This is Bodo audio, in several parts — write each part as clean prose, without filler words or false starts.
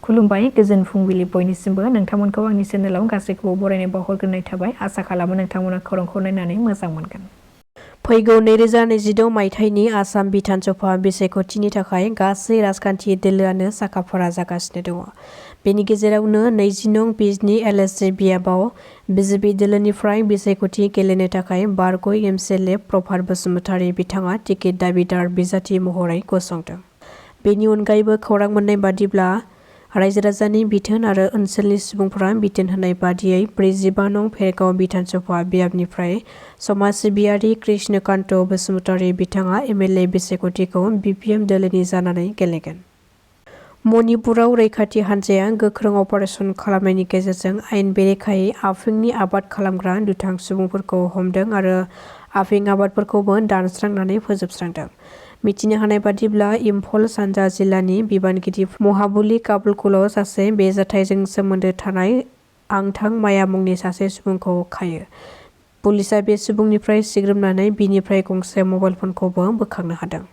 खुलुमबाय गोजोन फुंबिलि बयनिसिमबो नोंथांमोनखौ आंनि चेनेलाव गासैखौबो बरायनाय बावहरग्रोनाय थाबाय आसा खालामो नोंथांमोना खौरांखौ नायनानै मोजां मोनगोन। फैगौ 2026 मायथाइनि आसाम बिधान सभा बिसायख'थिनि थाखाय गासै राजखान्थि दोलोआनो साखाफारा जागासिनो दङ। बेनि गेजेरावनो 20 नं बिजनि एलएससि बियाबाव बिजेपि दोलोनिफ्राय बिसायख'थि गेलेनो थाखाय बारग' एमसिएलए प्रभात बसुमतारी बिथाङा टिकेट दाबिदार बिजाथि महरै गसंदों। बेनि अनगायैबो खौरां मोननाय बादिब्ला रायजो राजानि बिथोन आरो ओनसोलनि सुबुंफोरा बिथोन होनाय बादियै 45 नं भेरगाव बिधान सभा बियाबनिफ्राय समाज सिबियारि कृष्णकान्त बसुमतारी बिथाङा एमएलए बिसायख'थिखौ बिपिएम दोलोनि जानानै गेलेगोन। मणिपुराव रैखाथि हान्जाया गोख्रों अपारेसन खालामनायनि गेजेरजों आयेन बेरेखायै आफिंनि आबाद खालामग्रा दुथां सुबुंफोरखौ हमदों आरो आफिं आबादफोरखौबो दानस्रांनानै फोजोबस्रांदों। मिथिनो हानाय बादिब्ला इम्फल सानजा जिल्लानि बिबानगिरि महाबली काबुलकुल सासे बे जाथायजों सोमोन्दो थानाय आंथां माया मुंनि सासे सुबुंखौ खायो। पुलिसआ बे सुबुंनिफ्राय सिग्रोमनानै बिनिफ्राय गंसे मबाइल फनखौबो बोखांनो हादों।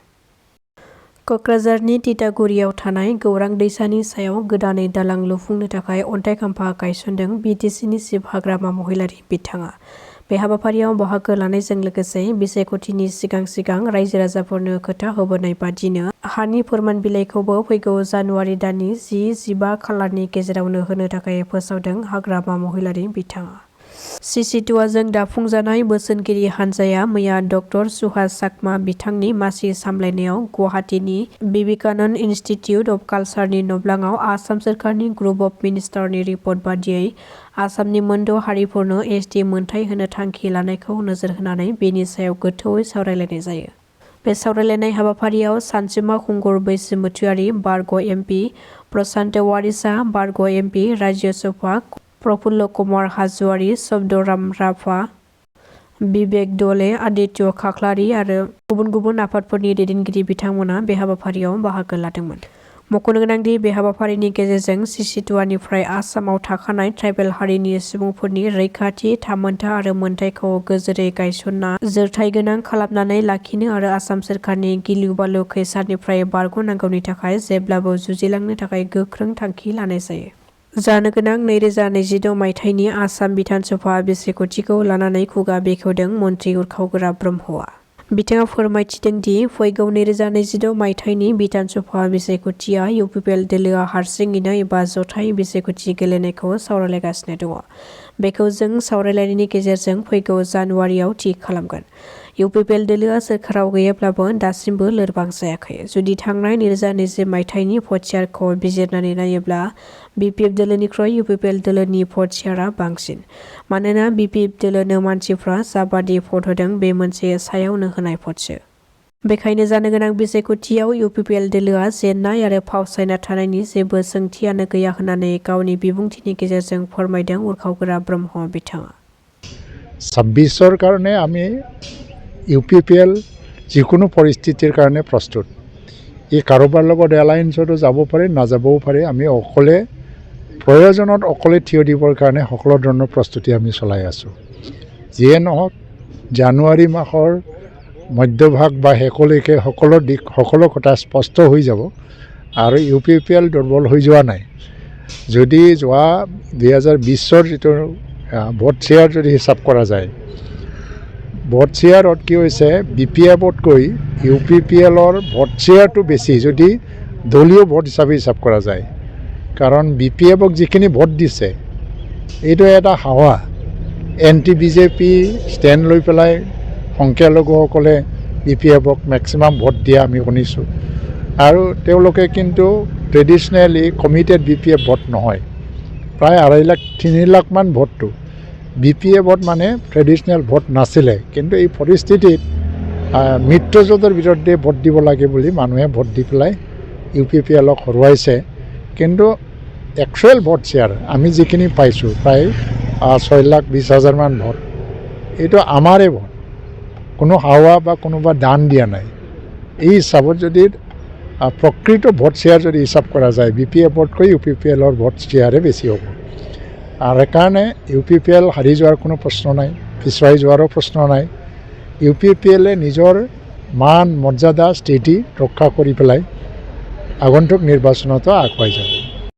कक्राझारनि तितागुरियाव थानाय गौरां दैसानि सायाव गोदानै दालां लुफुंनो थाखाय अन्थाइ खाम्फा गायसनदों बिटिसिनि चिफ हाग्रामा महिलारी बिथाङा। बे हाबाफारियाव बाहागो लानायजों लोगोसे बिसायख'थिनि सिगां रायजो राजाफोरनो खोथा होबोनाय बादिनो हानि फोरमान बिलाइखौबो फैगौ जानुवारि दाननि 10-15 खालारनि गेजेरावनो होनो थाखाय फोसावदों हाग्रामा महिलारी बिथाङा। सिसिटुवाजों दाफुंजानाय बोसोनगिरि हान्जाया मैया डक्टर सुहास चाकमा बिथांनि मासि सामलायनायाव गुवाहाटीनि विवेकानन्द इनस्टिट्युट अफ कालचारनि नब्लाङाव आसाम सोरखारनि ग्रुप अफ मिनिस्टारनि रिपर्ट बादियै आसामनि मोनद' हारिफोरनो एसटि मोनथाय होनो थांखि लानायखौ नोजोर होनानै बेनि सायाव गोथौयै सावरायलायनाय जायो। बे सावरायलायनाय हाबाफारियाव सानसुमा खुंगुर बैसोमुथियारि बारग' एमपि, प्रशान्त वारिसा बारग' एमपि, राज्य सभा प्रफुल्ल कुमार हाज'वारि, शब्दराम राभा, बिबेक दले, आदित्य खाख्लारि आरो गुबुन आफादफोरनि दैदेनगिरि बिथांमोना बे हाबाफारियाव बाहागो लादोंमोन। मख'नो गोनांदि बे हाबाफारिनि गेजेरजों सिसिटुवानिफ्राय आसामाव थाखानाय ट्राइबेल हारिनि सुबुंफोरनि रैखाथि, थामोनथा आरो मोनथायखौ गोजोरै गायसनना जोरथाय गोनां खालामनानै लाखिनो आरो आसाम सोरखारनि गिलु-बालु खैसारनिफ्राय बारग'नांगौनि थाखाय जेब्लाबो जुजिलांनो थाखाय गोख्रों थांखि लानाय जायो। जानो गोनां 2026 मायथाइनि आसाम बिधान सभा बिसायख'थिखौ लानानै खुगा बेखेवदों मन्थ्रि उरखावगोरा ब्रह्मआ। बिथाङा फोरमायथिदों दि फैगौ 2026 मायथाइनि बिधान सभा बिसायख'थिया UPPL दोलोआ हारसिङैनो एबा जथाय बिसायख'थि गेलेनायखौ सावरायलायगासिनो दङ। बेखौ जों सावरायलायनायनि गेजेरजों फैगौ जानुवारियाव थि खालामगोन। UPPL दोलोआ सोरखाराव गैयाब्लाबो दासिमबो लोरबां जायाखै। जुदि थांनाय 2020 मायथाइनि भट शेयारखौ बिजिरनानै नायोब्ला BPF दोलोनिख्रुइ UPPL दोलोनि भट शेयारा बांसिन। मानोना BPF दोलोनो मानसिफ्रा जाबादि भट होदों बे मोनसे सायावनो होनाय भटसो। बेखायनो जानो गोनां बिसायख'थियाव UPPL दोलोआ जेननाय आरो फावसायना थानायनि जेबो सोंथियानो गैया होननानै गावनि बिबुंथिनि गेजेरजों फोरमायदों उरखावगोरा ब्रह्म बिथाङा। 26 কাৰণে আমি UPPL যিকোনো পৰিস্থিতিৰ কাৰণে প্ৰস্তুত। ই কাৰোবাৰ লগত এলায়েন্সতো যাব পাৰে, নাযাবও পাৰে। আমি অকলে প্ৰয়োজনত অকলে থিয় দিবৰ কাৰণে সকলো ধৰণৰ প্ৰস্তুতি আমি চলাই আছোঁ। যিয়ে নহওক জানুৱাৰী মাহৰ মধ্যভাগ বা শেষলৈকে সকলো কথা স্পষ্ট হৈ যাব আৰু UPPL দুৰ্বল হৈ যোৱা নাই। যদি যোৱা 2020 যিটো ভোট শ্বেয়াৰ যদি হিচাপ কৰা যায়, ভোট শ্বেয়াৰত কি হৈছে BPFতকৈ UPPLৰ ভোট শ্বেয়াৰটো বেছি যদি দলীয় ভোট হিচাপে হিচাপ কৰা যায়। কাৰণ BPFক যিখিনি ভোট দিছে এইটো এটা হাৱা এণ্টি বিজেপি ষ্টেণ্ড লৈ পেলাই সংখ্যালঘুসকলে BPFক মেক্সিমাম ভোট দিয়া আমি শুনিছোঁ। আৰু তেওঁলোকে কিন্তু ট্ৰেডিশ্যনেলি কমিটেড BPF ভোট নহয়। প্ৰায় 2.5-3 লাখমান ভোটটো BPFত মানে ট্ৰেডিশ্যনেল ভোট নাছিলে। কিন্তু এই পৰিস্থিতিত মিত্ৰজোঁটৰ বিৰুদ্ধে ভোট দিব লাগে বুলি মানুহে ভোট দি পেলাই UPPLক হৰুৱাইছে। কিন্তু একচুৱেল ভোট শ্বেয়াৰ আমি যিখিনি পাইছোঁ প্ৰায় 6,20,000 মান ভোট, এইটো আমাৰে ভোট, কোনো হাৱা বা কোনোবা দান দিয়া নাই। এই হিচাপত যদি প্ৰকৃত ভোট শ্বেয়াৰ যদি হিচাপ কৰা যায় BPFতকৈ UPPLৰ ভোট শ্বেয়াৰে বেছি হ'ব। আৰু সেইকাৰণে UPPL হাৰি যোৱাৰ কোনো প্ৰশ্ন নাই, পিছুৱাই যোৱাৰো প্ৰশ্ন নাই। UPPLে নিজৰ মান মৰ্যাদা স্থিতি ৰক্ষা কৰি পেলাই আগন্তুক নিৰ্বাচনতো আগুৱাই যাব।